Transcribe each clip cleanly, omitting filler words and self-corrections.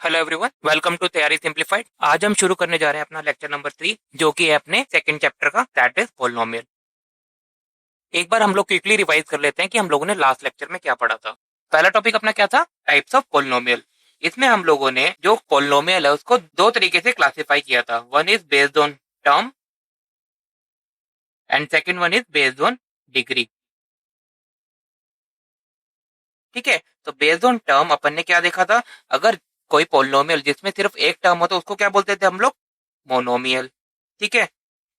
Hello everyone, welcome to तैयारी simplified. आज हम शुरू करने जा रहे हैं अपना लेक्चर नंबर 3, जो कि है अपने सेकंड चैप्टर का, दैट इज पॉलिनोमियल। एक बार हम लोग क्विकली रिवाइज कर लेते हैं कि हम लोगों ने लास्ट लेक्चर में क्या पढ़ा था। पहला टॉपिक अपना क्या था? Types of polynomial. इसमें हम लोगों ने जो पॉलिनोमियल है उसको दो तरीके से क्लासिफाई किया था। One is based on term and second one is based on degree. ठीक है, तो बेस्ड ऑन टर्म अपन ने क्या देखा था? अगर कोई पॉलिनोमियल जिसमें सिर्फ एक टर्म हो तो उसको क्या बोलते थे हम लोग? मोनोमियल। ठीक है,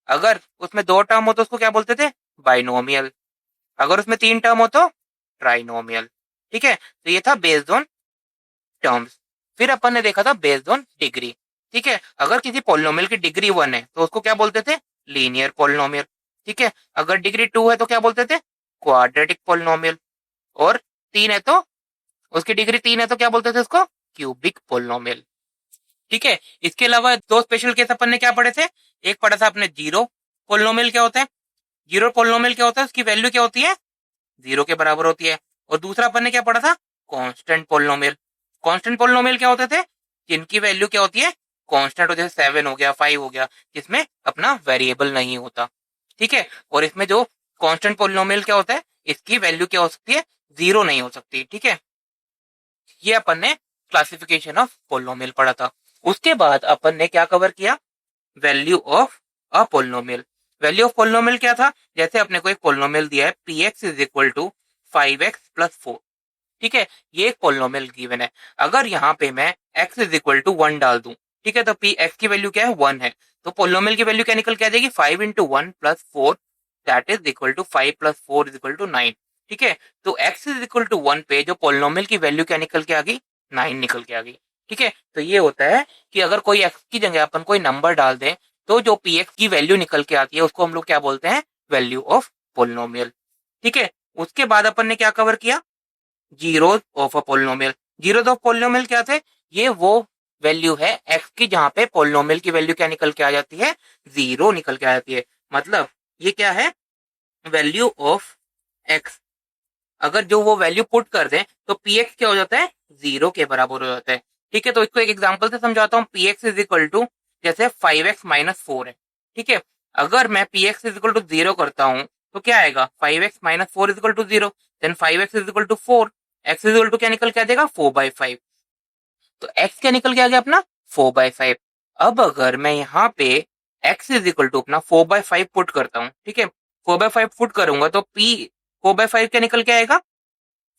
अगर उसमें दो टर्म हो तो उसको क्या बोलते थे? बाइनोमियल। अगर उसमें तीन टर्म हो तो ट्राइनोमियल। ठीक है, तो ये था बेस्ड ऑन टर्म्स। फिर अपन ने देखा था बेस्ड ऑन डिग्री। ठीक है, अगर किसी पॉलिनोमियल की डिग्री 1 है तो उसको क्या बोलते थे? Linear polynomial. ठीक है, अगर डिग्री 2 है तो क्या बोलते थे? Quadratic polynomial. और 3 है तो उसकी डिग्री 3 है तो क्या बोलते थे उसको? Cubic polynomial. ठीक है, इसके अलावा दो स्पेशल केस अपन ने क्या पढ़े थे? एक पढ़ा था अपने जीरो पॉलिनोमियल क्या होता है। जीरो पॉलिनोमियल क्या होता है? उसकी वैल्यू क्या होती है? जीरो के बराबर होती है। और दूसरा अपन ने क्या पढ़ा था? Constant polynomial. कांस्टेंट पॉलिनोमियल क्या होते थे? जिनकी वैल्यू क्या होती है? कांस्टेंट हो, जैसे 7 हो गया, 5 हो गया, जिसमें अपना वेरिएबल नहीं होता। ठीक है, और इसमें जो कांस्टेंट पॉलिनोमियल क्या होता है? इसकी वैल्यू क्या हो सकती है? जीरो नहीं हो सकती। ठीक है, ये अपन ने क्लासिफिकेशन ऑफ पॉलिनोमियल पढ़ा था। उसके बाद अपन ने क्या कवर किया? Value of a polynomial. Value of polynomial क्या था? जैसे अपने को एक पॉलिनोमियल दिया है px is equal to 5x plus 4। ठीक है, ये एक पॉलिनोमियल गिवन है। अगर यहाँ पे मैं x इज इक्वल टू 1 डाल दूं, ठीक है, तो x की वैल्यू क्या है? 1 है। तो पॉलिनोमियल की वैल्यू क्या निकल के आ जाएगी? 5 into 1 plus 4, that is equal to 5 plus 4 is equal to 9। ठीक है, तो x इज इक्वल टू 1 पे जो पॉलिनोमियल की वैल्यू क्या निकल के आ गई? 9 निकल के आ गई। ठीक है, तो ये होता है कि अगर कोई x की जगह अपन कोई नंबर डाल दें तो जो px की वैल्यू निकल के आती है उसको हम लोग क्या बोलते हैं? Value of polynomial. ठीक है, उसके बाद अपन ने क्या कवर किया? Zeros of a polynomial. Zeros of polynomial क्या थे? ये वो वैल्यू है x की जहां पे पॉलिनोमियल की वैल्यू क्या निकल के आ जाती है? जीरो निकल के आ जाती है। मतलब ये क्या है? Value of x। अगर जो वो वैल्यू पुट कर दें तो px क्या हो जाता है? जीरो के बराबर हो जाता है। ठीक है, तो इसको एक एग्जांपल से समझाता हूँ। px इज इक्वल टू जैसे 5x माइनस 4 है। ठीक है, अगर मैं px is equal to zero करता हूँ तो क्या आएगा? 5x minus 4 is equal to zero, then 5x is equal to 4। x is equal to क्या निकल के आ जाएगा? 4/5। तो x क्या निकल के आ गया अपना? 4/5। अब अगर मैं यहाँ पे x इज इक्वल टू अपना 4/5 पुट करता हूँ, ठीक है, 4/5 पुट करूंगा तो p 4/5 क्या निकल के आएगा?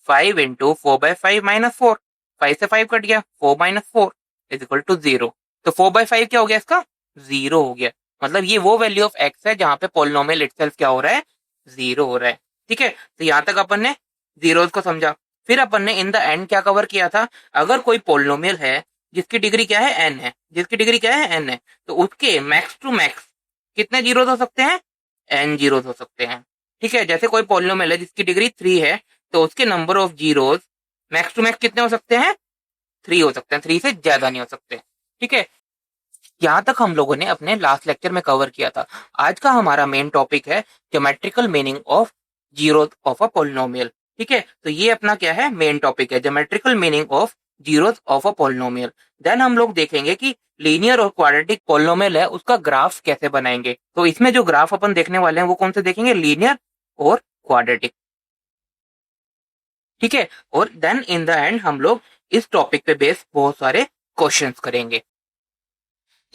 5 इंटू 4/5 माइनस 4। 5 से 5 कट गया, 4 माइनस 4 इज इक्वल टू 0। तो 4/5 क्या हो गया इसका? 0 हो गया। मतलब ये वो वैल्यू ऑफ x है जहां पे पॉलिनोमियल इटसेल्फ क्या हो रहा है? 0 हो रहा है। ठीक है, तो यहां तक अपन ने जीरोस को समझा। फिर अपन ने इन द एंड क्या कवर किया था? अगर कोई पॉलिनोमियल है जिसकी डिग्री क्या है? n है। जिसकी डिग्री क्या है? n है, तो उसके मैक्स टू मैक्स कितने जीरोस हो सकते हैं? n जीरोस हो सकते हैं। ठीक है, जैसे कोई पॉलिनोमियल है जिसकी डिग्री 3 है तो उसके number of zeros max to max कितने हो सकते हैं? 3 हो सकते हैं। 3 से ज्यादा नहीं हो सकते। ठीक है, यहाँ तक हम लोगों ने अपने लास्ट लेक्चर में कवर किया था। आज का हमारा मेन टॉपिक है geometrical meaning of zero of a polynomial. ठीक है, तो ये अपना क्या है? मेन टॉपिक है geometrical meaning of zero of a polynomial. Then हम लोग देखेंगे कि लीनियर और क्वाड्रेटिक पॉलिनोमियल है उसका ग्राफ कैसे बनाएंगे। तो इसमें जो ग्राफ अपन देखने वाले हैं वो कौन से देखेंगे? लीनियर और क्वाड्रेटिक। ठीक है, और देन इन द एंड हम लोग इस टॉपिक पे बेस बहुत सारे क्वेश्चंस करेंगे।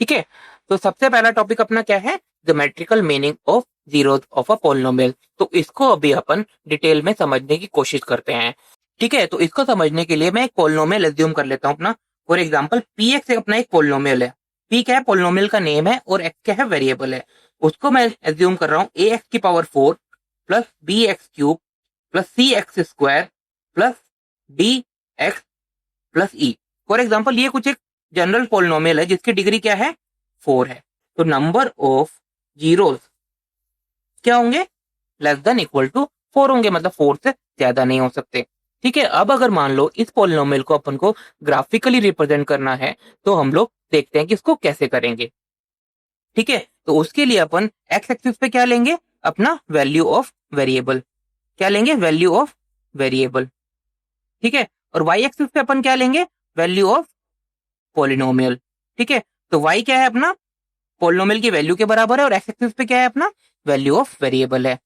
ठीक है, तो सबसे पहला टॉपिक अपना क्या है? Geometrical meaning of zero of a polynomial. तो इसको अभी अपन डिटेल में समझने की कोशिश करते हैं। ठीक है, तो इसको समझने के लिए मैं एक पॉलिनोमियल एज्यूम कर लेता हूँ अपना। फॉर एग्जांपल px अपना एक पॉलिनोमियल है। p क्या है? पॉलिनोमियल का नेम है, और x क्या है? वेरिएबल है। उसको मैं एज्यूम कर रहा हूँ ax की power 4 plus bx cube plus cx square plus dx plus E. For example ये कुछ एक जनरल पॉलिनोमियल है जिसकी डिग्री क्या है? 4 है। तो नंबर ऑफ जीरोस क्या होंगे? लेस देन इक्वल टू 4 होंगे, मतलब 4 से ज्यादा नहीं हो सकते। ठीक है, अब अगर मान लो इस पॉलिनोमियल को अपन को ग्राफिकली रिप्रेजेंट करना है तो हम लोग देखते हैं कि इसको कैसे करेंगे। ठीक है, तो उसके लिए अपन एक्स एक्सिस पे क्या लेंगे? अपना वैल्यू ऑफ वेरिएबल। क्या लेंगे? Value of variable. ठीक है, और वाई एक्सिस पे अपन क्या लेंगे? Value of polynomial. ठीक है, तो y क्या है अपना, पोलिनोमियल की वैल्यू के बराबर है, और एक्स एक्सिस पे क्या है अपना, वैल्यू ऑफ वेरिएबल है।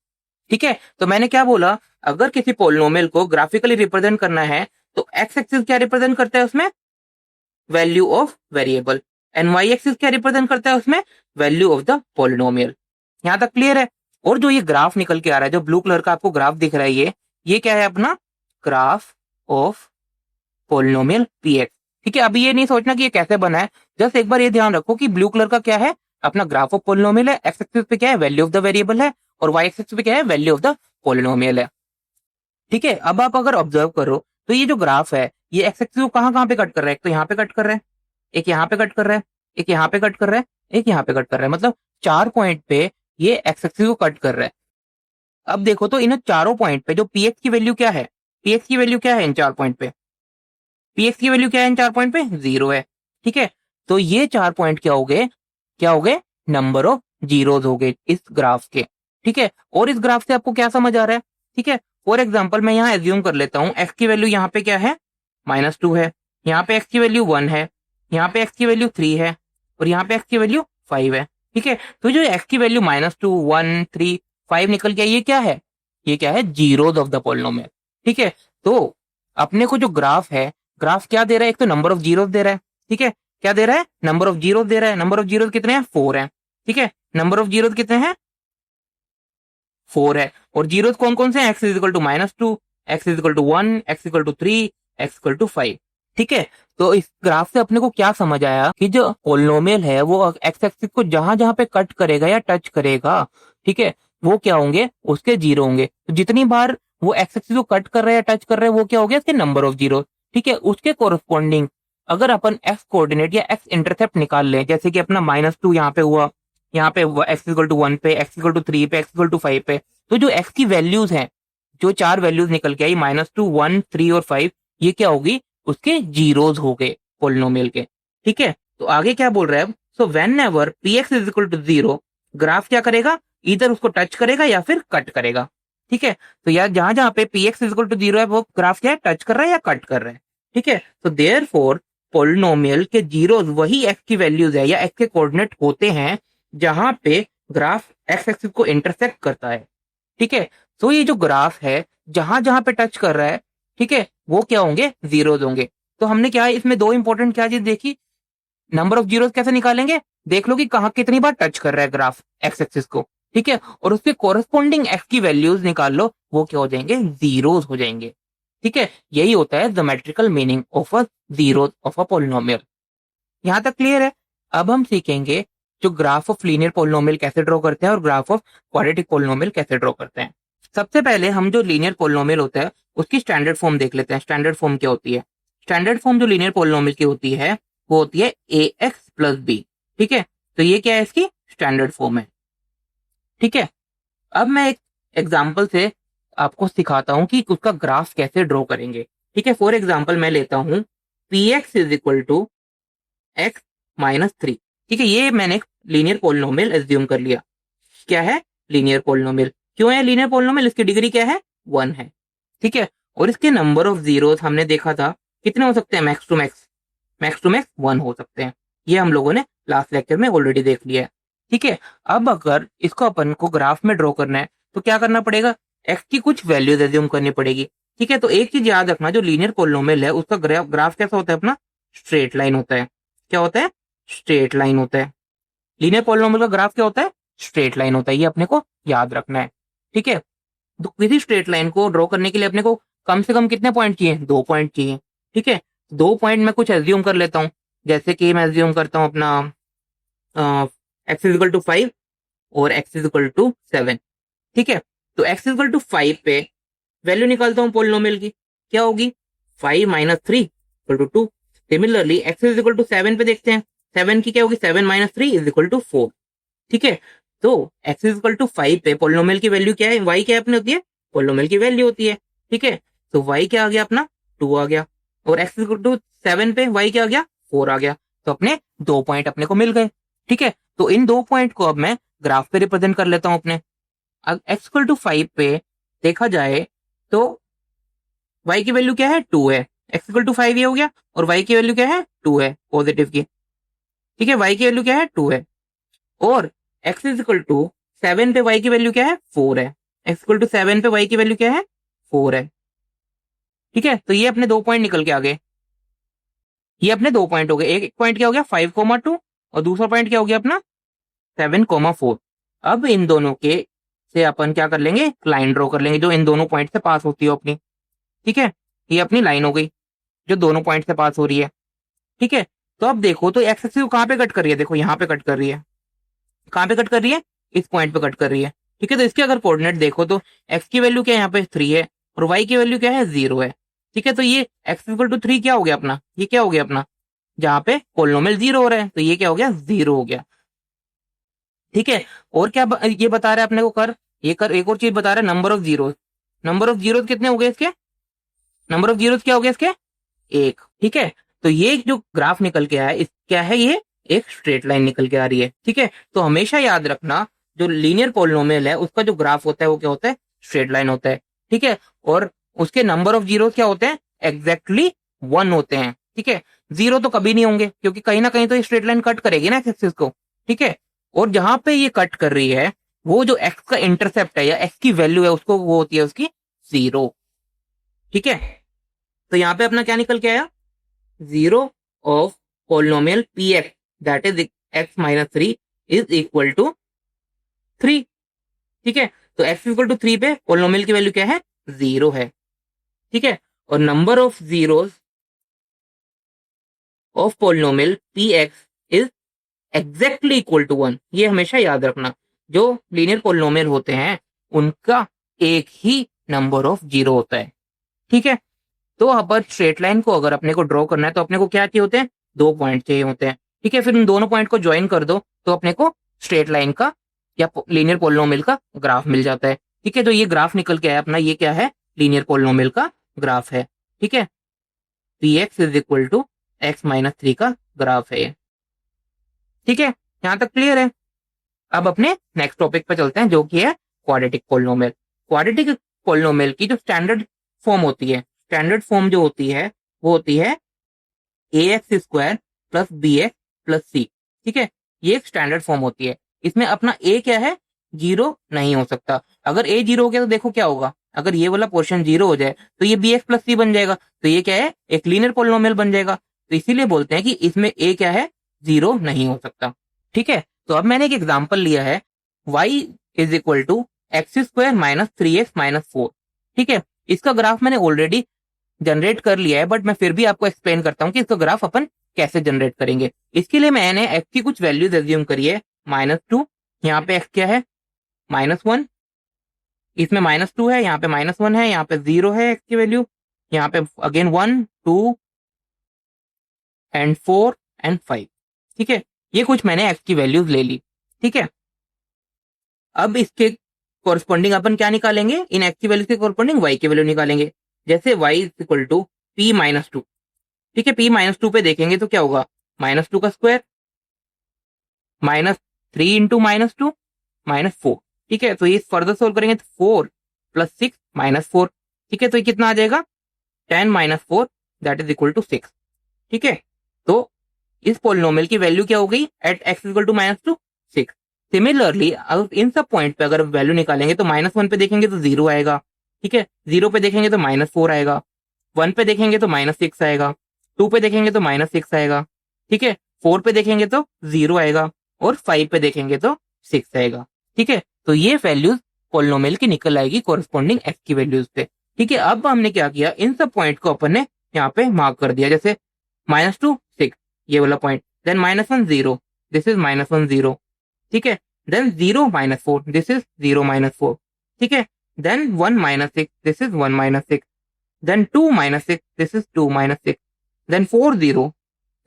ठीक है, तो मैंने क्या बोला, अगर किसी पोलिनोमियल को ग्राफिकली रिप्रेजेंट करना है तो एक्स एक्सिस क्या रिप्रेजेंट करता है उसमें, value of variable, and Y axis क्या रिप्रेजेंट करता है उसमें, वैल्यू ऑफ द पोलिनोमियल। यहां तक क्लियर है। और जो ये ग्राफ निकल के आ रहा है, जो ब्लू कलर का आपको ग्राफ दिख रहा है, ये क्या है अपना, graph of polynomial P x. ठीक है, अभी ये नहीं सोचना कि ये कैसे बना है, जस्ट एक बार ये ध्यान रखो कि ब्लू कलर का क्या है, अपना ग्राफ ऑफ पोलिनोमियल है, एक्स एक्सिस पे क्या है, वैल्यू ऑफ द वेरिएबल है, और वाई एक्सिस पे क्या है, वैल्यू ऑफ द पोलिनोमियल है। ठीक है, अब आप अगर ऑब्जर्व करो तो ये जो ग्राफ है, ये एक्स एक्सिस को कहाँ कहाँ पे कट कर रहा है, एक तो यहाँ पे कट कर रहा है, एक यहाँ पे कट कर रहा है, एक यहाँ पे कट कर रहा है, एक यहाँ पे कट कर रहा है, मतलब 4 पॉइंट पे ये एक्स एक्सिस को कट कर रहा है। अब देखो तो इन चारों पॉइंट पे जो पी एक्स की वैल्यू क्या है, पी एक्स की वैल्यू क्या है इन 4 पॉइंट पे, पी एक्स की वैल्यू क्या है इन 4 पॉइंट पे, 0 है। ठीक है, तो ये 4 पॉइंट क्या हो गए, क्या हो गए, नंबर ऑफ जीरोज हो गए इस ग्राफ के। ठीक है, और इस ग्राफ से आपको क्या समझ आ रहा है, ठीक है, फॉर एग्जाम्पल मैं यहाँ एज्यूम कर लेता हूँ एक्स की वैल्यू यहाँ पे क्या है, -2 है, यहाँ पे एक्स की वैल्यू 1 है, यहाँ पे एक्स की वैल्यू 3 है, और यहाँ पे एक्स की वैल्यू 5 है। ठीक है, तो जो एक्स की वैल्यू -2, 1, 3, 5 निकल के ये क्या है, ये क्या है, जीरोज ऑफ द पोलिनोमियल। ठीक है, तो अपने को जो ग्राफ है, ग्राफ क्या दे रहा है, एक तो नंबर ऑफ जीरोज दे रहा है। ठीक है, क्या दे रहा है, नंबर ऑफ जीरोज दे रहा है, नंबर ऑफ जीरोज कितने हैं, 4 हैं। ठीक है, नंबर ऑफ जीरोज कितने हैं, 4 है, और जीरोज कौन कौन से हैं, X is equal to -2, X is equal to 1, X equal to 3, X equal to 5। ठीक है, तो इस ग्राफ से अपने को क्या समझ आया कि जो पोलिनोमियल है वो एक्स एक्सिस को जहां जहां पे कट करेगा या टच करेगा, ठीक है, वो क्या होंगे, उसके जीरो होंगे। तो जितनी बार वो एक्स एक्सिस को कट कर रहे हैं या टच कर रहे हैं, वो क्या हो गया, इसके नंबर ऑफ जीरो। ठीक है, उसके कोरस्पॉन्डिंग अगर अपन एक्स कोऑर्डिनेट या एक्स इंटरसेप्ट निकाल लें, जैसे कि अपना -2 यहाँ पे हुआ, यहाँ पे एक्स इक्वल टू 1 पे, एक्स इक्वल टू 3 पे, एक्स इक्वल टू 5 पे, तो जो एक्स की वैल्यूज हैं, जो 4 वैल्यूज निकल के आई, -2, 1, 3 और 5, ये क्या होगी, उसके जीरोज हो गए पोलिनोमियल के। ठीक है, तो आगे क्या बोल रहा है अब, so whenever P x is equal to 0, graph क्या करेगा, इधर उसको टच करेगा या फिर कट करेगा। ठीक है, तो यार जहां जहां पे P x is equal to 0 है, वो ग्राफ क्या है, टच कर रहा है या कट कर रहा है। ठीक है, तो देयरफॉर पोलिनोमियल के जीरोज वही एक्स की वैल्यूज है या एक्स के कोऑर्डिनेट होते हैं जहां पे ग्राफ एक्स एक्सिस को इंटरसेक्ट करता है। ठीक है, तो ये जो ग्राफ है जहां जहां पे टच कर रहा है, ठीक है, वो क्या होंगे, जीरोज होंगे। तो हमने क्या है इसमें दो इंपॉर्टेंट क्या चीज देखी, नंबर ऑफ जीरोज कैसे निकालेंगे, देख लो कि कहां कितनी बार टच कर रहा है ग्राफ एक्स एक्सिस को। ठीक है, और उसके कोरस्पॉन्डिंग एक्स की वैल्यूज निकाल लो, वो क्या हो जाएंगे, जीरोज हो जाएंगे। ठीक है, यही होता है geometrical meaning of a zeros of a polynomial. यहां तक क्लियर है। अब हम सीखेंगे जो ग्राफ ऑफ लीनियर पोलिनोमियल कैसे ड्रॉ करते हैं और ग्राफ ऑफ क्वाड्रेटिक पोलिनोमियल कैसे ड्रॉ करते हैं। सबसे पहले हम जो लीनियर पोलिनोमियल होता है उसकी स्टैंडर्ड फॉर्म देख लेते हैं। स्टैंडर्ड फॉर्म क्या होती है, स्टैंडर्ड फॉर्म जो लीनियर पोलिनोमियल की होती है वो होती है ए एक्स प्लस बी। ठीक है, तो ये क्या है, इसकी स्टैंडर्ड फॉर्म है। ठीक है, अब मैं एक एग्जाम्पल से आपको सिखाता हूं कि उसका ग्राफ कैसे ड्रॉ करेंगे। ठीक है, फॉर एग्जाम्पल मैं लेता हूं P x is equal to X -3। ठीक है, ये मैंने एक लीनियर पोलिनोमियल एज्यूम कर लिया। क्या है, लीनियर पोलिनोमियल। क्यों है लीनियर पोलिनोमियल, इसकी डिग्री क्या है, 1 है। ठीक है, और इसके नंबर ऑफ जीरोस हमने देखा था कितने हो सकते हैं, max to max, max to max 1 हो सकते हैं। ये हम लोगों ने लास्ट लेक्चर में ऑलरेडी देख लिया है। ठीक है, अब अगर इसको अपन को ग्राफ में ड्रॉ करना है तो क्या करना पड़ेगा, एक्स की कुछ वैल्यूज एज्यूम करनी पड़ेगी। ठीक है, तो एक चीज याद रखना, जो लीनियर पोलिनोमियल है उसका ग्राफ कैसा होता है अपना, स्ट्रेट लाइन होता है। क्या होता है, स्ट्रेट लाइन होता है। लीनियर पॉलिनोमियल का ग्राफ क्या होता है, स्ट्रेट लाइन होता है, ये अपने को याद रखना है। ठीक है, तो किसी स्ट्रेट लाइन को ड्रॉ करने के लिए अपने को कम से कम कितने पॉइंट चाहिए, 2 पॉइंट चाहिए। ठीक है, 2 पॉइंट मैं कुछ एज्यूम कर लेता हूँ, जैसे कि मैं एज्यूम करता हूँ अपना एक्स इज इक्वल टू 5 और एक्स इज इक्वल टू 7। ठीक है, तो एक्स इज इक्वल टू 5 पे वैल्यू निकालता हूँ पोलिनोमियल की, क्या होगी, 5 - 3 = 2। Similarly X is equal to 7 पे देखते हैं, 7 की क्या होगी, 7 - 3 = 4। ठीक है, तो एक्स इज इक्वल टू 5 पे पोलिनोमियल की वैल्यू क्या है, वाई क्या अपनी होती है, पोलिनोमियल की वैल्यू होती है। ठीक है, तो वाई क्या आ गया अपना, 2 आ गया, और एक्स इक्वल टू 7 पे वाई क्या आ गया, 4 आ गया। तो अपने 2 पॉइंट अपने को मिल गए। ठीक है, तो इन 2 पॉइंट को अब मैं ग्राफ पे रिप्रेजेंट कर लेता हूं अपने। अब एक्स इक्वल टू 5 पे देखा जाए तो वाई की वैल्यू क्या है, 2 है। एक्स इक्वल टू 5 ये हो गया, और वाई की वैल्यू क्या है 2 है पॉजिटिव की, ठीक है, वाई की वैल्यू क्या है 2 है, और एक्स इज इक्वल टू 7 पे वाई की वैल्यू क्या है 4 है, एक्स इक्वल टू 7 पे वाई की वैल्यू क्या है 4 है, ठीक है। तो ये अपने 2 पॉइंट निकल के आ गए, ये अपने 2 पॉइंट हो गए, एक पॉइंट क्या हो गया 5,2 और दूसरा पॉइंट क्या हो गया अपना 7,4। अब इन दोनों के से अपन क्या कर लेंगे, लाइन ड्रॉ कर लेंगे जो इन दोनों पॉइंट से पास होती हो अपनी, ठीक है, ये अपनी लाइन हो गई जो दोनों पॉइंट से पास हो रही है, ठीक है। तो अब देखो तो एक्स एक्सिस कहाँ पे कट कर रही है, देखो यहाँ पे कट कर रही है, कहाँ पे कट कर रही है, इस पॉइंट पे कट कर रही है, ठीक है। तो इसके अगर कोऑर्डिनेट देखो तो एक्स की वैल्यू क्या है यहाँ पे 3 है, और वाई की वैल्यू क्या है 0 है, ठीक है। तो ये एक्स इक्वल टू 3 क्या हो गया अपना, ये क्या हो गया अपना, जहाँ पे पोलिनोमियल 0 हो रहा है तो ये क्या हो गया 0 हो गया, ठीक है। और क्या ये बता रहा है अपने को कर, ये कर एक और चीज बता रहा है, number of zero, number of zero कितने हो गए इसके, नंबर ऑफ जीरो क्या हो गया इसके एक, ठीक है। तो ये जो ग्राफ निकल के आया इस क्या है, ये एक स्ट्रेट लाइन निकल के आ रही है, ठीक है। तो हमेशा याद रखना जो लीनियर पोलिनोमियल है उसका जो ग्राफ होता है वो क्या होता है, स्ट्रेट लाइन होता है, ठीक है। और उसके नंबर ऑफ जीरो क्या होते हैं, एग्जैक्टली 1 होते हैं, ठीक है। जीरो तो कभी नहीं होंगे क्योंकि कहीं ना कहीं तो ये स्ट्रेट लाइन कट करेगी ना एक्सिस को, ठीक है। और जहां पे ये कट कर रही है वो जो एक्स का इंटरसेप्ट है या एक्स की वैल्यू है उसको वो होती है उसकी 0, ठीक है। तो यहाँ पे अपना क्या निकल के आया, 0 of polynomial P X that is X minus 3 is equal to 3, ठीक है। तो एक्स इक्वल टू 3 पे पोलिनोमियल की वैल्यू क्या है 0 है, ठीक है। और number of zeros of polynomial P x is exactly equal to 1, ये हमेशा याद रखना, जो लीनियर पोलिनोमियल होते हैं उनका एक ही नंबर ऑफ जीरो होता है, ठीक है। तो अपन स्ट्रेट लाइन को अगर अपने को ड्रॉ करना है तो अपने को क्या चाहिए होते हैं, 2 पॉइंट चाहिए होते हैं, ठीक है। फिर उन दोनों पॉइंट को ज्वाइन कर दो तो अपने को स्ट्रेट लाइन का या लीनियर पोलिनोमियल का ग्राफ मिल जाता है, ठीक है। तो ये ग्राफ निकल के आया अपना, ये क्या है, लीनियर पोलिनोमियल का ग्राफ है, ठीक है। P x is equal to X minus 3 का ग्राफ है ये, ठीक है। यहां तक क्लियर है। अब अपने नेक्स्ट टॉपिक पे चलते हैं जो कि है क्वाड्रेटिक पोलिनोमियल। क्वाड्रेटिक पोलिनोमियल की जो स्टैंडर्ड फॉर्म होती है, स्टैंडर्ड फॉर्म जो होती है वो होती है a x square plus b x plus c, ठीक है। ये एक स्टैंडर्ड फॉर्म होती है, इसमें अपना ए क्या है 0 नहीं हो सकता, अगर ए 0 हो गया तो देखो क्या होगा, अगर ये वाला पोर्शन 0 हो जाए तो ये बी एक्स प्लस सी बन जाएगा, तो ये क्या है एक लीनियर पोलिनोमियल बन जाएगा, तो इसीलिए बोलते हैं कि इसमें ए क्या है 0 नहीं हो सकता, ठीक है। तो अब मैंने एक एग्जाम्पल लिया है y is equal to X square minus 3x minus 4, ठीक है। इसका ग्राफ मैंने ऑलरेडी जनरेट कर लिया है बट मैं फिर भी आपको एक्सप्लेन करता हूँ कि इसका ग्राफ अपन कैसे जनरेट करेंगे। इसके लिए मैंने x की कुछ वैल्यूज एज्यूम करी है, -2, यहाँ पे x क्या है -1, इसमें -2 है, यहाँ पे -1 है, यहाँ पे 0 है x की वैल्यू, यहाँ पे अगेन 1 2 एंड 4 एंड 5, ठीक है। ये कुछ मैंने x की वैल्यूज ले ली, ठीक है। अब इसके कोरस्पॉन्डिंग अपन क्या निकालेंगे, इन एक्स की वैल्यू के कोरस्पॉन्डिंग y की वैल्यू निकालेंगे, जैसे y is equal to p minus 2, ठीक है। p माइनस 2 पे देखेंगे तो क्या होगा -2 का स्क्वायर -3 इंटू -2 -4, ठीक है। तो ये फर्दर सोल्व करेंगे तो 4 प्लस 6 -4, ठीक है। तो ये कितना आ जाएगा 10 minus 4 that is equal to 6, ठीक है। तो इस पोलिनोमियल की वैल्यू क्या हो गई at X equal to -2 6। Similarly अगर इन सब पॉइंट पे अगर वैल्यू निकालेंगे तो -1 पे देखेंगे तो 0 आएगा, ठीक है। 0 पे देखेंगे तो -4 आएगा, 1 पे देखेंगे तो -6 आएगा, 2 पे देखेंगे तो -6 आएगा, ठीक है। 4 पे देखेंगे तो 0 आएगा, और 5 पे देखेंगे तो 6 आएगा, ठीक है। तो ये वैल्यूज पोलिनोमियल की निकल आएगी कोरस्पॉन्डिंग एक्स की वैल्यूज पे, ठीक है। अब हमने क्या किया, इन सब पॉइंट को अपन ने यहाँ पे मार्क कर दिया, जैसे -2 6 ये वाला पॉइंट, देन -1 0 दिस इज -1 0, ठीक है। देन 0 -4 दिस इज 0 -4, ठीक है। Then 1 -6 this is 1 -6, then 2 -6 this is 2 -6, then 4 0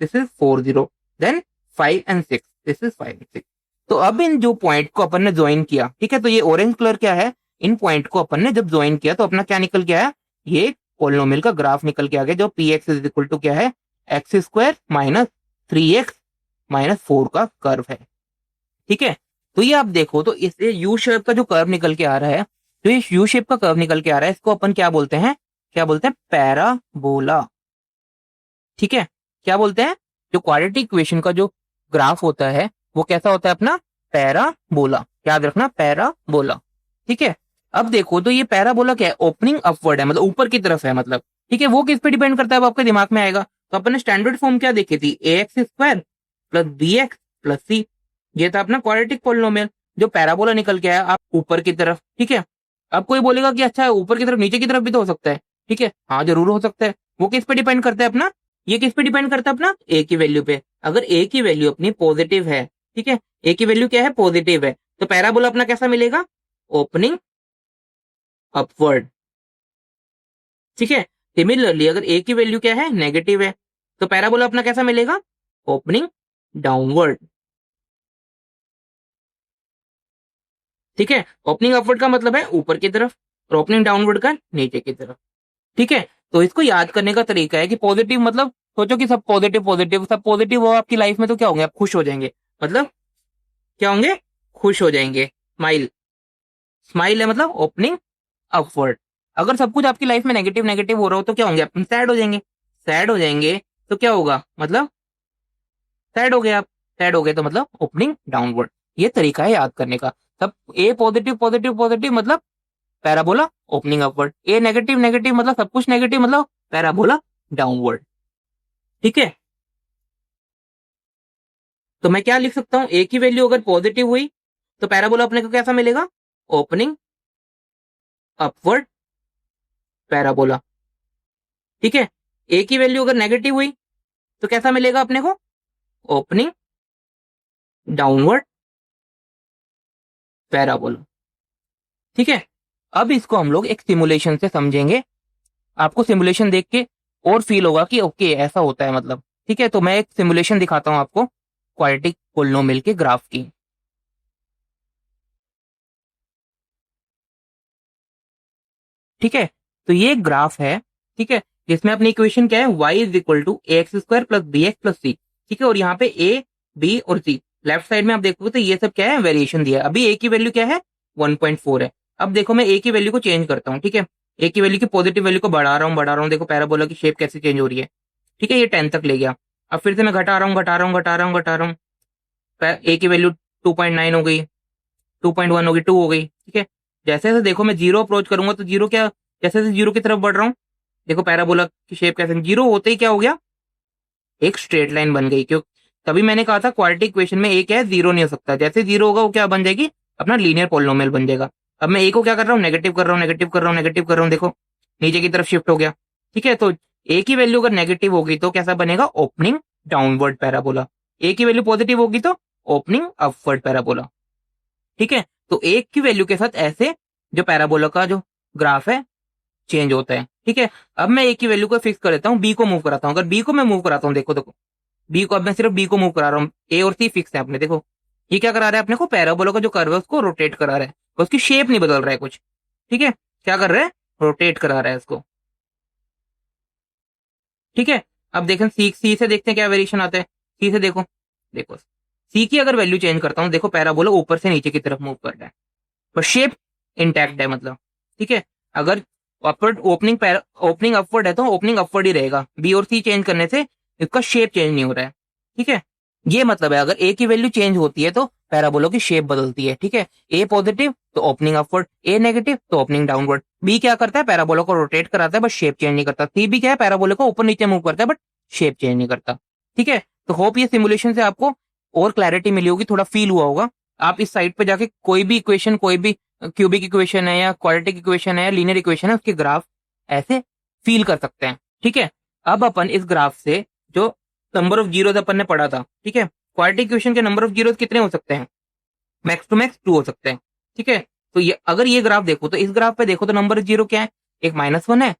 this is 4 0, then 5 and 6 this is 5 and 6। तो अब इन जो पॉइंट को अपन ने ज्वाइन किया, ठीक है, तो ये ऑरेंज कलर क्या है, इन पॉइंट को अपन ने जब ज्वाइन किया तो अपना क्या निकल के आया, ये पोलिनोमियल का ग्राफ निकल के आ गया जो p x is equal to क्या है x square minus 3x minus 4 का कर्व है, ठीक है। तो ये आप देखो तो इससे यू शेप का जो कर्व निकल के आ रहा है, तो ये यू शेप का कर्व निकल के आ रहा है, इसको अपन क्या बोलते हैं पैराबोला, ठीक है, क्या बोलते हैं, जो क्वाड्रेटिक इक्वेशन का जो ग्राफ होता है वो कैसा होता है अपना, पैराबोला। याद रखना, पैराबोला। ठीक है, अब देखो तो ये पैराबोला क्या है, ओपनिंग अपवर्ड है, मतलब ऊपर की तरफ है, मतलब ठीक है, वो किस पे डिपेंड करता है, वो आपके दिमाग में आएगा। तो अपन ने स्टैंडर्ड फॉर्म क्या देखी थी, a x square plus b x plus c, ये था अपना क्वाड्रेटिक पोलिनोमियल। जो पैराबोला निकल के आया आप ऊपर की तरफ। ठीक है, अब कोई बोलेगा कि अच्छा ऊपर की तरफ नीचे की तरफ भी तो हो सकता है। ठीक है, हाँ जरूर हो सकता है। वो किस पे डिपेंड करता है अपना, ये किस पे डिपेंड करता है अपना, ए की वैल्यू पे। अगर ए की वैल्यू अपनी पॉजिटिव है, ठीक है, ए की वैल्यू क्या है, पॉजिटिव है, तो पैराबोला अपना कैसा मिलेगा, ओपनिंग अपवर्ड। ठीक है, सिमिलरली अगर ए की वैल्यू क्या है, नेगेटिव है, तो पैराबोला अपना कैसा मिलेगा, ओपनिंग डाउनवर्ड। ठीक है, ओपनिंग अपवर्ड का मतलब है ऊपर की तरफ, और ओपनिंग डाउनवर्ड का नीचे की तरफ। ठीक है, तो इसको याद करने का तरीका है कि पॉजिटिव मतलब सोचो कि सब पॉजिटिव पॉजिटिव सब पॉजिटिव हो आपकी लाइफ में, तो क्या होंगे आप, खुश हो जाएंगे। मतलब क्या होंगे, खुश हो जाएंगे, स्माइल। स्माइल है मतलब ओपनिंग अपवर्ड। अगर सब कुछ आपकी लाइफ में नेगेटिव नेगेटिव हो रहा हो तो क्या होंगे, अपन सैड हो जाएंगे। सैड हो जाएंगे तो क्या होगा, मतलब सैड हो गए आप। सैड हो गए तो मतलब ओपनिंग डाउनवर्ड। ये तरीका है याद करने का। सब ए पॉजिटिव पॉजिटिव पॉजिटिव मतलब पैराबोला ओपनिंग अपवर्ड, ए नेगेटिव नेगेटिव मतलब सब कुछ नेगेटिव मतलब पैराबोला डाउनवर्ड। ठीक है, तो मैं क्या लिख सकता हूं, ए की वैल्यू अगर पॉजिटिव हुई तो पैराबोला अपने को कैसा मिलेगा, ओपनिंग अपवर्ड पैराबोला। ठीक है, ए की वैल्यू अगर नेगेटिव हुई तो कैसा मिलेगा अपने को, ओपनिंग डाउनवर्ड पैराबोला। ठीक है, अब इसको हम लोग एक सिमुलेशन से समझेंगे। आपको सिमुलेशन देख के और फील होगा कि ओके ऐसा होता है मतलब। ठीक है, तो मैं एक सिमुलेशन दिखाता हूं आपको क्वाड्रेटिक पोलिनोमियल के ग्राफ की। ठीक है, तो ये ग्राफ है। ठीक है, जिसमें अपनी इक्वेशन क्या है, y is equal to a x square plus b x plus c. ठीक है, और यहाँ पे ए बी और सी लेफ्ट साइड में आप देखोगे तो ये सब क्या है, वेरिएशन दिया है। अभी ए की वैल्यू क्या है, 1.4 है। अब देखो मैं ए की वैल्यू को चेंज करता हूँ। ठीक है, ए की वैल्यू की पॉजिटिव वैल्यू को बढ़ा रहा हूँ, देखो पैराबोला की शेप कैसे चेंज हो रही है। ठीक है, ये 10 तक ले गया। अब फिर से मैं घटा रहा हूँ घटा रहा हूँ घटा रहा हूँ घटा रहा हूँ, ए की वैल्यू 2.9 हो गई, 2.1 हो गई, 2 हो गई। ठीक है, जैसे जैसे देखो मैं जीरो अप्रोच करूंगा तो जीरो क्या, जैसे जैसे जीरो की तरफ बढ़ रहा हूँ, देखो पैराबोला की शेप कैसे, जीरो होते ही क्या हो गया, एक स्ट्रेट लाइन बन गई। क्यों, तभी मैंने कहा था क्वाड्रेटिक इक्वेशन में एक है, जीरो नहीं हो सकता। जैसे जीरो होगा वो क्या बन जाएगी, अपना लीनियर पॉलिनोमियल बन जाएगा। अब मैं ए को क्या कर रहा हूँ, नेगेटिव कर रहा हूँ नेगेटिव कर रहा हूँ नेगेटिव कर रहा हूँ, देखो नीचे की तरफ शिफ्ट हो गया। ठीक है, तो ए की वैल्यू अगर नेगेटिव होगी तो कैसा बनेगा, ओपनिंग डाउनवर्ड पैराबोला। ए की वैल्यू पॉजिटिव होगी तो ओपनिंग अपवर्ड पैराबोला। ठीक है, तो एक की वैल्यू के साथ ऐसे जो पैराबोला का जो ग्राफ है चेंज होता है। ठीक है, अब मैं ए की वैल्यू को फिक्स कर देता हूँ, बी को मूव कराता हूँ। अगर बी को मैं मूव कराता हूँ, देखो देखो बी को, अब मैं सिर्फ बी को मूव करा रहा हूँ, ए और सी फिक्स है अपने। देखो ये क्या करा रहा है अपने को, पैराबोला का जो कर्व है उसको रोटेट करा रहा है, उसकी शेप नहीं बदल रहा है कुछ। ठीक है, क्या कर रहा है, रोटेट करा रहा है इसको। ठीक है, अब देखें सी, सी से देखते हैं क्या वेरिएशन आता है। सी से देखो, देखो सी की अगर वैल्यू चेंज करता हूँ, देखो पैराबोला ऊपर से नीचे की तरफ मूव कर रहा है, पर शेप इंटैक्ट है मतलब। ठीक है, अगर अपवर्ड ओपनिंग ओपनिंग अपवर्ड है तो ओपनिंग अपवर्ड ही रहेगा, बी और सी चेंज करने से इसका शेप चेंज नहीं हो रहा है। ठीक है, ये मतलब है अगर ए की वैल्यू चेंज होती है तो पैराबोला की शेप बदलती है। ठीक है, ए पॉजिटिव तो ओपनिंग अपवर्ड, ए नेगेटिव तो ओपनिंग डाउनवर्ड। बी क्या करता है, पैराबोला को रोटेट कराता है बट शेप चेंज नहीं करता। सी भी क्या है, पैराबोला को ऊपर नीचे मूव करता है बट शेप चेंज नहीं करता। ठीक है, तो होप ये सिमुलेशन से आपको और क्लैरिटी मिली होगी, थोड़ा फील हुआ होगा। आप इस साइट पे जाके कोई भी इक्वेशन, कोई भी क्यूबिक इक्वेशन है या क्वाड्रेटिक इक्वेशन है या लीनियर इक्वेशन है, उसके ग्राफ ऐसे फील कर सकते हैं। ठीक है, अब अपन इस ग्राफ से जो नंबर ऑफ जीरोस अपन ने पढ़ा था, ठीक है, क्वाड्रेटिक इक्वेशन के नंबर ऑफ जीरोस कितने हो सकते हैं, मैक्स टू मैक्स 2 हो सकते हैं। ठीक है, तो ये अगर ये ग्राफ देखो तो इस ग्राफ पे देखो तो नंबर जीरो क्या है, एक -1 है,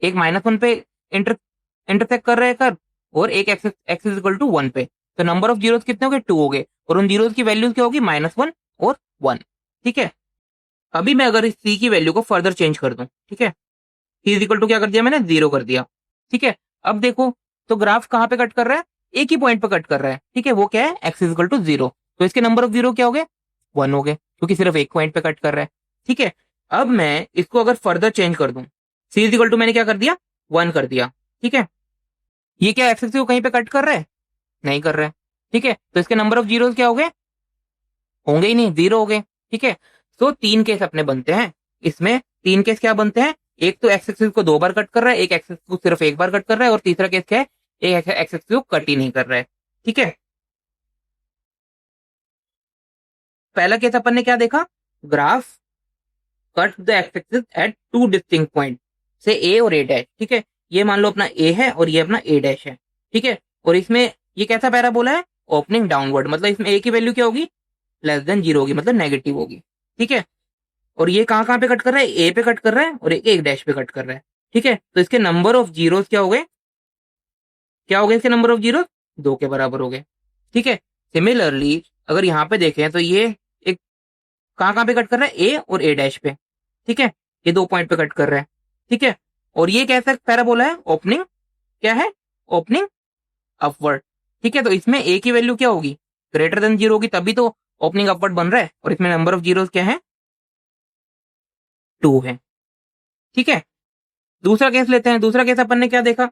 एक -1 पे इंटरसेक्ट कर रहा है कर्व, और एक x x is equal to 1 पे। तो नंबर ऑफ जीरोस कितने हो गए, 2 हो गए, और उन जीरोस की वैल्यूज क्या होगी, -1 और 1। ठीक है, अभी मैं अगर इस सी की वैल्यू को फर्दर चेंज कर दूं, ठीक है, सी इज इक्वल टू क्या कर दिया मैंने, 0 कर दिया। ठीक है, अब देखो तो ग्राफ कहाँ पे कट कर रहा है, एक ही पॉइंट पे कट कर रहा है। ठीक है, वो क्या है, एक्स इज इक्वल टू 0। तो इसके नंबर ऑफ जीरो क्या हो गए, 1 हो गए, क्योंकि सिर्फ एक पॉइंट पे कट कर रहा है। ठीक है, अब मैं इसको अगर फर्दर चेंज कर दूं, सी इज इक्वल टू मैंने क्या कर दिया, 1 कर दिया। ठीक है, ये क्या एक्स एक्सिस को कहीं पे कट कर रहा है? नहीं कर रहा है। ठीक है, तो इसके नंबर ऑफ जीरोस क्या हो गए? होंगे ही नहीं, जीरो हो गए। ठीक है, तो तीन केस अपने बनते हैं इसमें। तीन केस क्या बनते हैं? एक तो एक्स एक्सिस को दो बार कट कर रहा है, एक एक्स एक्सिस को सिर्फ एक बार कट कर रहा है, और तीसरा केस क्या है? एक एक्स एक्सिस को कट ही नहीं कर रहा है। ठीक है, पहला केस अपन ने क्या देखा? Graph cut the x axis at two distinct point से ए और ए डैश। ठीक है, ये मान लो अपना ए है और ये अपना ए डैश है। ठीक है, और इसमें ये कैसा पैराबोला है? ओपनिंग डाउनवर्ड, मतलब इसमें ए की वैल्यू क्या होगी? लेस देन जीरो होगी, मतलब नेगेटिव होगी। ठीक है, और ये कहाँ कहाँ पे कट कर रहा है? ए पे कट कर रहा है और एक डैश पे कट कर रहा है। ठीक है, तो इसके नंबर ऑफ जीरोस क्या हो गए? क्या हो गए इसके नंबर ऑफ जीरोस? दो के बराबर हो गए। ठीक है, सिमिलरली अगर यहाँ पे देखें तो ये एक कहाँ कहाँ पे कट कर रहा है? ए और ए डैश पे। ठीक है, ये दो पॉइंट पे कट कर रहा है। ठीक है, और ये कैसा पैराबोला है? ओपनिंग क्या है? Opening upward. ठीक है, तो इसमें ए की वैल्यू क्या होगी? ग्रेटर देन जीरो होगी, तभी तो ओपनिंग अपवर्ड बन रहा है। और इसमें नंबर ऑफ जीरोस क्या है? टू है। ठीक है, दूसरा केस लेते हैं। दूसरा केस अपन ने क्या देखा?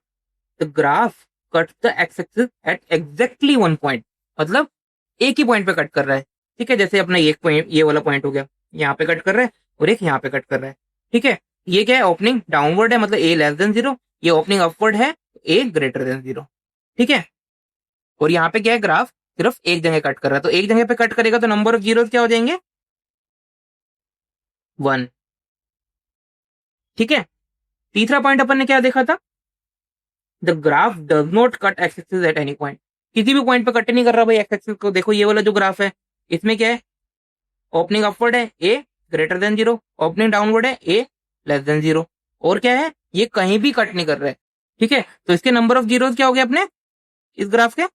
The graph cut the x axis at exactly one point, मतलब एक ही पॉइंट पे कट कर रहा है। ठीक है, जैसे अपना एक पॉइंट ये वाला पॉइंट हो गया, यहाँ पे कट कर रहा है और एक यहाँ पे कट कर रहा है। ठीक है, ये क्या है? ओपनिंग डाउनवर्ड है, मतलब ए लेस देन जीरो। ये ओपनिंग अपवर्ड है, ए ग्रेटर देन जीरो। ठीक है, और यहाँ पे क्या है? ग्राफ सिर्फ एक जगह कट कर रहा है, तो एक जगह पे कट करेगा तो नंबर ऑफ जीरो क्या हो जाएंगे? वन। ठीक है, तीसरा पॉइंट अपन ने क्या देखा था? The graph does not cut x axis at any point, किसी भी पॉइंट पे कट नहीं कर रहा भाई एक्स एक्सिस को। देखो ये वाला जो ग्राफ है, इसमें क्या है? ओपनिंग अपवर्ड है, a greater than zero. Opening downward है, ए लेस देन जीरो। और क्या है? ये कहीं भी कट नहीं कर रहा है। ठीक है, तो इसके नंबर ऑफ जीरो क्या हो गए अपने इस ग्राफ के?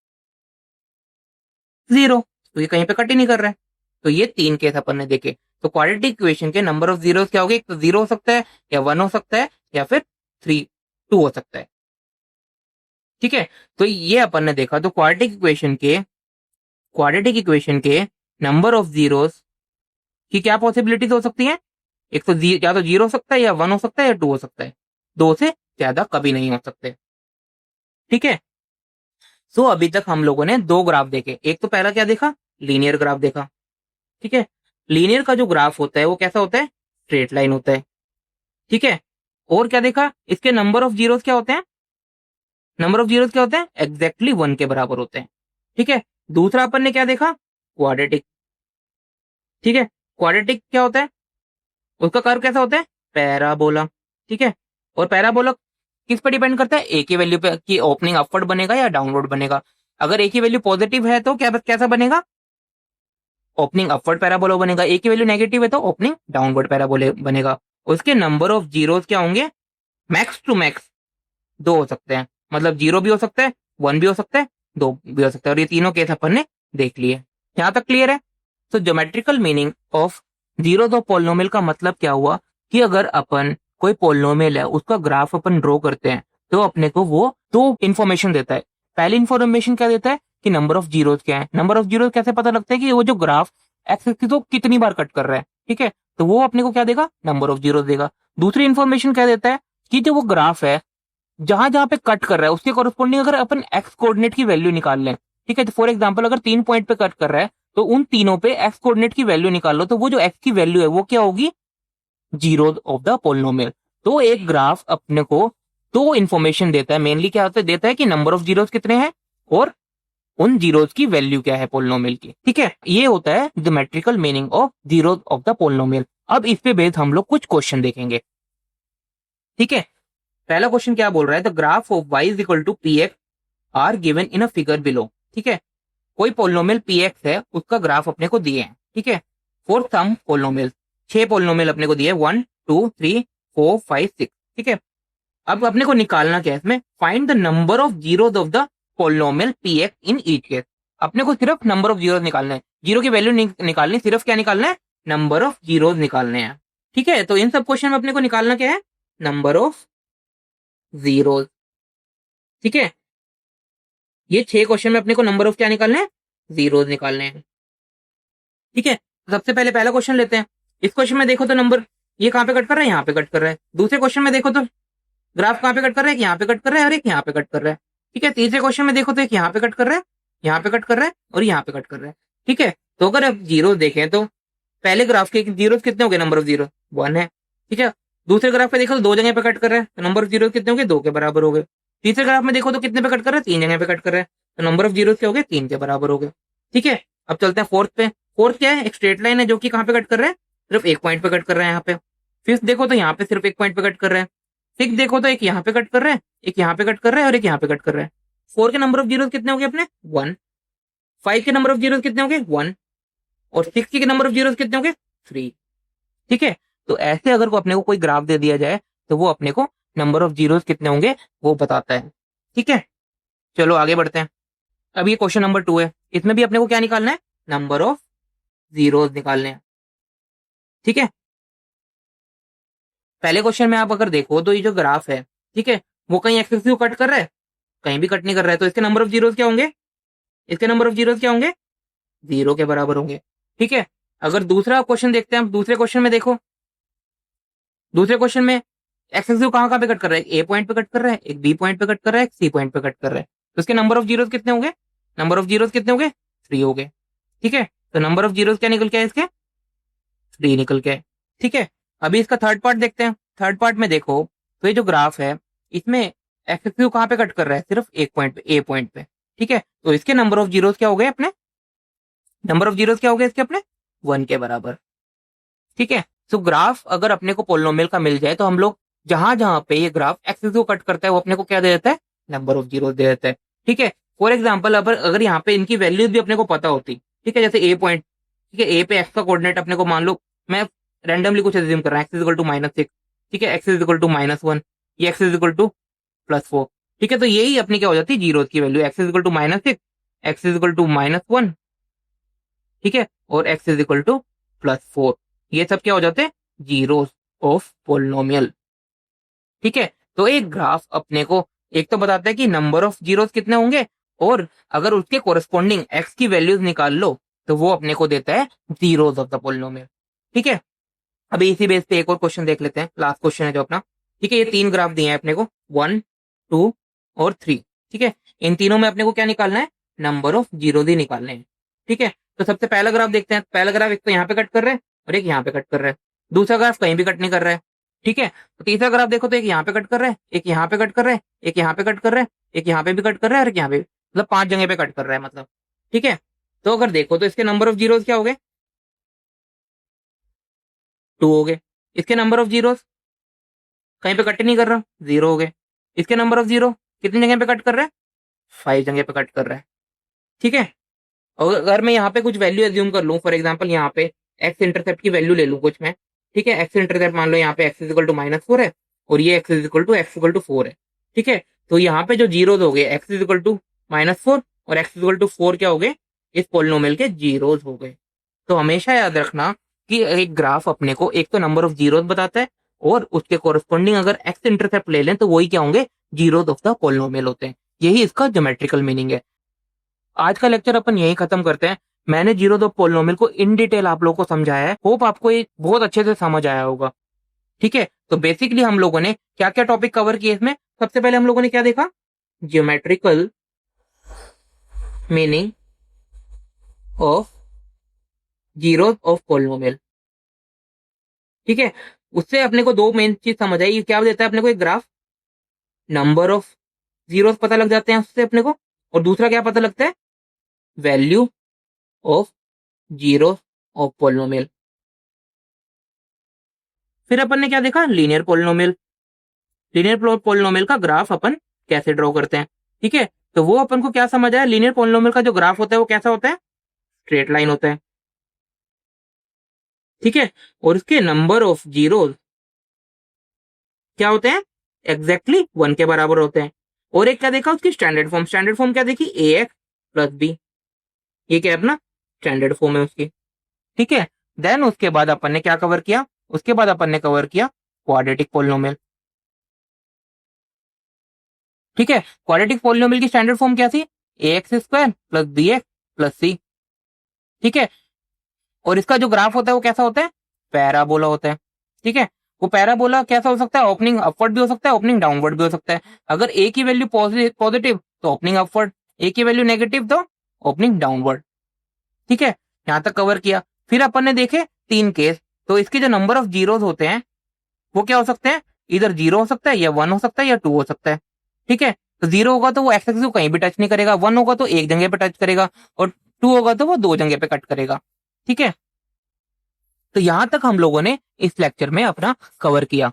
जीरो, तो ये कहीं पे कट ही नहीं कर रहा है। तो ये तीन केस अपन ने देखे। तो क्वाड्रेटिक इक्वेशन के नंबर ऑफ जीरो क्या हो गए? एक तो जीरो हो सकता है, या वन हो सकता है, या फिर थ्री टू हो सकता है। ठीक है, तो ये अपन ने देखा। तो क्वाड्रेटिक इक्वेशन के नंबर ऑफ जीरोस की क्या पॉसिबिलिटीज हो सकती हैं? एक तो या तो जीरो हो सकता है, या वन हो सकता है, या टू हो सकता है। दो से ज्यादा कभी नहीं हो सकते। ठीक है, सो अभी तक हम लोगों ने दो ग्राफ देखे। एक तो पहला क्या देखा? लीनियर ग्राफ देखा। ठीक है, लीनियर का जो ग्राफ होता है वो कैसा होता है? स्ट्रेट लाइन होता है। ठीक है, और क्या देखा? इसके नंबर ऑफ जीरोस क्या होते हैं? नंबर ऑफ जीरोस क्या होते हैं? एग्जैक्टली वन के बराबर होते हैं। ठीक है, दूसरा अपन ने क्या देखा? क्वाड्रेटिक। ठीक है, क्वाड्रेटिक क्या होता है? उसका कर्व कैसा होता है? पैराबोला। ठीक है, और पैराबोला किस पर डिपेंड करता है? ए की वैल्यू पे, कि ओपनिंग अपवर्ड बनेगा या डाउनवर्ड बनेगा। अगर ए की वैल्यू पॉजिटिव है तो क्या कैसा बनेगा? ओपनिंग अपवर्ड पैराबोला बनेगा। ए की वैल्यू नेगेटिव है तो ओपनिंग डाउनवर्ड पैराबोला बनेगा। उसके नंबर ऑफ जीरोस क्या होंगे? मैक्स टू मैक्स दो हो सकते हैं, मतलब जीरो भी हो सकता है, वन भी हो सकता है, दो भी हो सकता है। और ये तीनों केस अपन ने देख लिए। यहाँ तक क्लियर है? तो geometrical meaning of zero of polynomial का मतलब क्या हुआ? कि अगर अपन कोई पोलिनोमियल है उसका ग्राफ अपन ड्रॉ करते हैं तो अपने को वो दो इंफॉर्मेशन देता है। पहली इंफॉर्मेशन क्या देता है? कि नंबर ऑफ जीरोस क्या है। नंबर ऑफ जीरोस कैसे पता लगता है? कि वो जो ग्राफ एक्स एक्सिस को कितनी बार कट कर रहा है। ठीक है, तो वो अपने को क्या देगा? नंबर ऑफ जीरोस देगा। दूसरी इंफॉर्मेशन क्या देता है? कि जो वो ग्राफ है जहां जहां पे कट कर रहा है उसके कॉरेस्पॉन्डिंग अगर अपन एक्स कोऑर्डिनेट की वैल्यू निकाल लें। ठीक है, तो फॉर एग्जांपल अगर तीन पॉइंट पे कट कर रहा है तो उन तीनों पे एक्स कोऑर्डिनेट की वैल्यू निकाल लो, तो वो जो एक्स की वैल्यू है वो क्या होगी? Zero of the polynomial. तो एक ग्राफ अपने को दो इंफॉर्मेशन देता है। मेनली क्या होता है? देता है कि नंबर ऑफ जीरोस कितने हैं और उन जीरोस की वैल्यू क्या है पोलिनोमियल की। ठीक है, ये होता है geometrical meaning of zero of the polynomial. अब इस पे बेस्ड हम लोग कुछ क्वेश्चन देखेंगे। ठीक है, पहला क्वेश्चन क्या बोल रहा है? The graph of y is equal to p x are given in a figure below. ठीक है, कोई पोलिनोमियल पी एक्स है, उसका ग्राफ अपने को दिए हैं। ठीक है, फॉर सम पोलिनोमियल, छह पोलिनोमियल अपने को दिए, one two three four five six. ठीक है, अब अपने को निकालना क्या है इसमें? Find the number of zeros of the polynomial P x in each case. अपने को सिर्फ नंबर ऑफ जीरोस निकालना है, जीरो की वैल्यू निकालनी, सिर्फ क्या निकालना है? नंबर ऑफ जीरोस निकालने हैं। ठीक है, तो इन सब क्वेश्चन में अपने को निकालना क्या है? Number of zeros. ठीक है, ये छह क्वेश्चन में अपने को नंबर ऑफ क्या निकालने हैं? जीरोस निकालने हैं। ठीक है, तो सबसे पहले पहला क्वेश्चन लेते हैं। इस क्वेश्चन में देखो तो नंबर ये कहाँ पे कट कर रहा है? यहाँ पे कट कर रहा है। दूसरे क्वेश्चन में देखो तो ग्राफ कहाँ पे कट कर रहा है? यहाँ पे कट कर रहा है और एक यहाँ पे कट कर रहा है। ठीक है, तीसरे क्वेश्चन में देखो तो एक यहाँ पे कट कर रहा है, यहाँ पे कट कर रहा है और यहाँ पे कट कर रहा है। ठीक है, तो अगर आप जीरो देखें तो पहले ग्राफ के जीरो कितने हो गए, नंबर ऑफ जीरो 1 है। ठीक है, दूसरे ग्राफ पे देखो तो 2 जगह पे कट कर रहा है, तो नंबर ऑफ जीरो कितने हो गए, 2 के बराबर हो गए। तीसरे ग्राफ में देखो तो कितने पे कट कर रहा है, 3 जगह पे कट कर रहा है, तो नंबर ऑफ जीरो क्या हो गए, 3 के बराबर हो गए। ठीक है, अब चलते हैं फोर्थ पे। फोर्थ क्या है, एक स्ट्रेट लाइन है जो कि कहाँ पे कट कर रहा है, सिर्फ एक पॉइंट पे कट कर रहा है यहाँ पे। फिफ्थ देखो तो यहाँ पे सिर्फ एक पॉइंट पे कट कर रहा है। सिक्स देखो तो एक यहाँ पे कट कर रहा है, एक यहाँ पे कट कर रहा है और एक यहाँ पे कट कर रहा है। 4 के नंबर ऑफ जीरो कितने हो गए अपने, 1। 5 के नंबर ऑफ जीरो कितने हो गए, 1। और 6 के नंबर ऑफ जीरो कितने हो गए, 3। ठीक है, तो ऐसे अगर को अपने को कोई ग्राफ दे दिया जाए तो वो अपने को नंबर ऑफ जीरोस कितने होंगे वो बताता है। ठीक है, चलो आगे बढ़ते हैं। अब ये क्वेश्चन नंबर 2 है, इसमें भी अपने को क्या निकालना है, नंबर ऑफ जीरोस निकालने हैं। ठीक है, पहले क्वेश्चन में आप अगर देखो तो ये जो ग्राफ है, ठीक है, वो कहीं एक्सिस को कट कर रहा है, कहीं भी कट नहीं कर रहा है, तो इसके नंबर ऑफ जीरोस क्या होंगे, इसके नंबर ऑफ जीरोस क्या होंगे, 0 के बराबर होंगे। ठीक है, अगर दूसरा क्वेश्चन देखते हैं, दूसरे क्वेश्चन में देखो, दूसरे क्वेश्चन में एक्स एक्सिस कहाँ कहाँ पे कट कर रहा है, ए पॉइंट पे कट कर रहा है, एक बी पॉइंट पे कट कर रहा है, एक सी पॉइंट पे कट कर रहा है, तो इसके नंबर ऑफ जीरोस कितने होंगे, नंबर ऑफ जीरोस कितने होंगे, 3 हो गए। ठीक है, तो नंबर ऑफ जीरोस क्या निकल के आए इसके, 3 निकल के आए। ठीक है, अभी इसका थर्ड पार्ट देखते हैं। थर्ड पार्ट में देखो तो ये जो ग्राफ है इसमें एक्स एक्सिस कहाँ पे कट कर रहा है, सिर्फ एक पॉइंट पे, ए पॉइंट पे। ठीक है, तो इसके नंबर ऑफ जीरोस क्या हो गए अपने, नंबर ऑफ जीरोस क्या हो गए इसके अपने, 1 के बराबर। ठीक है, तो ग्राफ अगर अपने को पोलिनोमियल का मिल जाए तो हम लोग जहां जहां पे ये ग्राफ एक्सिस को कट करता है वो अपने को क्या दे देता है, नंबर ऑफ जीरो दे देता है। ठीक है, फॉर एग्जाम्पल अगर यहाँ पे इनकी वैल्यूज भी अपने को पता होती, ठीक है, जैसे ए पॉइंट, ठीक है, ए पे एक्स का कोऑर्डिनेट अपने को मान लो, मैं रैंडमली कुछ एज्यूम कर रहा हूँ, एक्स इज इक्वल टू -6, ठीक है, एक्स इज इक्वल टू -1, ये एक्स इज इक्वल टू +4। ठीक है, तो यही अपनी क्या हो जाती है, जीरो की value, x is equal to -6, x is equal to -1, ठीक है, और एक्स इज इक्वल टू +4, ये सब क्या हो जाते हैं, जीरोस ऑफ पोलिनोमियल। ठीक है, तो एक ग्राफ अपने को एक तो बताता है कि नंबर ऑफ जीरोस कितने होंगे, और अगर उसके कोरस्पॉन्डिंग एक्स की वैल्यूज निकाल लो तो वो अपने को देता है जीरोस ऑफ द पोलिनोमियल। ठीक है, अभी इसी बेस पे एक और क्वेश्चन देख लेते हैं, लास्ट क्वेश्चन है जो अपना। ठीक है, ये 3 ग्राफ दिए हैं अपने को, 1, 2 और 3। ठीक है, इन तीनों में अपने को क्या निकालना है, नंबर ऑफ जीरोस ही निकालने हैं। ठीक है, तो सबसे पहला ग्राफ देखते हैं। पहला ग्राफ एक तो यहाँ पे कट कर रहा है और एक यहाँ पे कट कर रहा है, दूसरा ग्राफ कहीं भी कट नहीं कर रहा है। ठीक है, तो तीसरा ग्राफ देखो तो एक यहाँ पे कट कर रहा है, एक यहाँ पे कट कर रहा है, एक यहाँ पे कट कर रहा है, एक यहाँ पे भी कट कर रहा है और एक यहाँ पे, मतलब 5 जगह पे कट कर रहा है मतलब। ठीक है, तो अगर देखो तो इसके नंबर ऑफ जीरोस क्या हो गए, 2 हो गए। इसके नंबर ऑफ जीरोस कहीं पे कट नहीं कर रहा, 0 हो गए। इसके नंबर ऑफ जीरो कितनी जगह पे कट कर रहा है, 5 जगह पे कट कर रहा है। ठीक है, और अगर मैं यहाँ पे कुछ वैल्यू एज्यूम कर लूँ, फॉर एग्जाम्पल यहाँ पे एक्स इंटरसेप्ट की वैल्यू ले लूँ कुछ मैं। ठीक है, एक्स इंटरसेप्ट मान लो यहाँ पे एक्स इज इक्वल टू -4 है और ये एक्स इज इक्वल टू -4 है। ठीक है, तो यहाँ पे जो जीरोज हो गए, एक्स इज इक्वल टू -4 और एक्स इज इक्वल टू 4 क्या हो गए, इस पोलिनोमियल के जीरोज हो गए। तो हमेशा याद रखना कि एक ग्राफ अपने को एक तो नंबर ऑफ जीरोज बताता है और उसके कोरस्पॉन्डिंग अगर एक्स इंटरसेप्ट ले लें तो वही क्या होंगे, जीरोज ऑफ द पोलिनोमियल होते हैं। यही इसका ज्योमेट्रिकल मीनिंग है। आज का लेक्चर अपन यही खत्म करते हैं। मैंने जीरोज ऑफ पोलिनोमियल को इन डिटेल आप लोगों को समझाया है, होप आपको ये बहुत अच्छे से समझ आया होगा। ठीक है, तो बेसिकली हम लोगों ने क्या क्या टॉपिक कवर किए इसमें, सबसे पहले हम लोगों ने क्या देखा, geometrical meaning of zeros of polynomial. ठीक है, उससे अपने को 2 मेन चीज समझ आई, क्या देता है अपने को, एक ग्राफ, नंबर ऑफ जीरोस पता लग जाते हैं उससे अपने को, और दूसरा क्या पता लगता है, value of zero of polynomial. फिर अपन ने क्या देखा, लीनियर पोलिनोमियल। लीनियर पोलिनोमियल का ग्राफ अपन कैसे ड्रॉ करते हैं। ठीक है, तो वो अपन को क्या समझ आया, लीनियर पोलिनोमियल का जो ग्राफ होता है वो कैसा होता है, स्ट्रेट लाइन होता है। ठीक है, और इसके नंबर ऑफ जीरोस क्या होते हैं, एग्जैक्टली 1 के बराबर होते हैं। और एक क्या देखा, उसकी स्टैंडर्ड फॉर्म। स्टैंडर्ड फॉर्म क्या देखी, ए एक्स प्लस बी, ये क्या है अपना स्टैंडर्ड फॉर्म है उसकी। ठीक है, देन उसके बाद अपन ने क्या कवर किया, उसके बाद अपन ने कवर किया क्वाड्रेटिक पोलिनोमियल। ठीक है, क्वाड्रेटिक पोलिनोमियल की स्टैंडर्ड फॉर्म क्या थी, a x square plus b x plus c. ठीक है, और इसका जो ग्राफ होता है वो कैसा होता है, पैराबोला होता है। ठीक है, वो पैराबोला कैसा हो सकता है, ओपनिंग अपवर्ड भी हो सकता है, ओपनिंग डाउनवर्ड भी हो सकता है। अगर ए की वैल्यू पॉजिटिव तो ओपनिंग अपवर्ड, ए की वैल्यू नेगेटिव तो ओपनिंग डाउनवर्ड। ठीक है, यहां तक कवर किया। फिर अपन ने देखे 3 केस, तो इसके जो नंबर ऑफ जीरोस होते हैं वो क्या हो सकते हैं, इधर 0 हो सकता है या 1 हो सकता है या 2 हो सकता है। ठीक है, तो 0 होगा तो वो एक्स एक्सिस को कहीं भी टच नहीं करेगा, 1 होगा तो एक जगह पे टच करेगा, और 2 होगा तो वो 2 जगह पे कट करेगा। ठीक है, तो यहां तक हम लोगों ने इस लेक्चर में अपना कवर किया।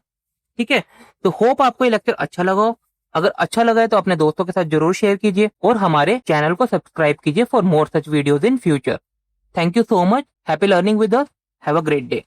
ठीक है, तो होप आपको ये लेक्चर अच्छा लगा हो। अगर अच्छा लगा है तो अपने दोस्तों के साथ जरूर शेयर कीजिए और हमारे चैनल को सब्सक्राइब कीजिए for more such videos in future. Thank you so much, happy learning with us, have a great day.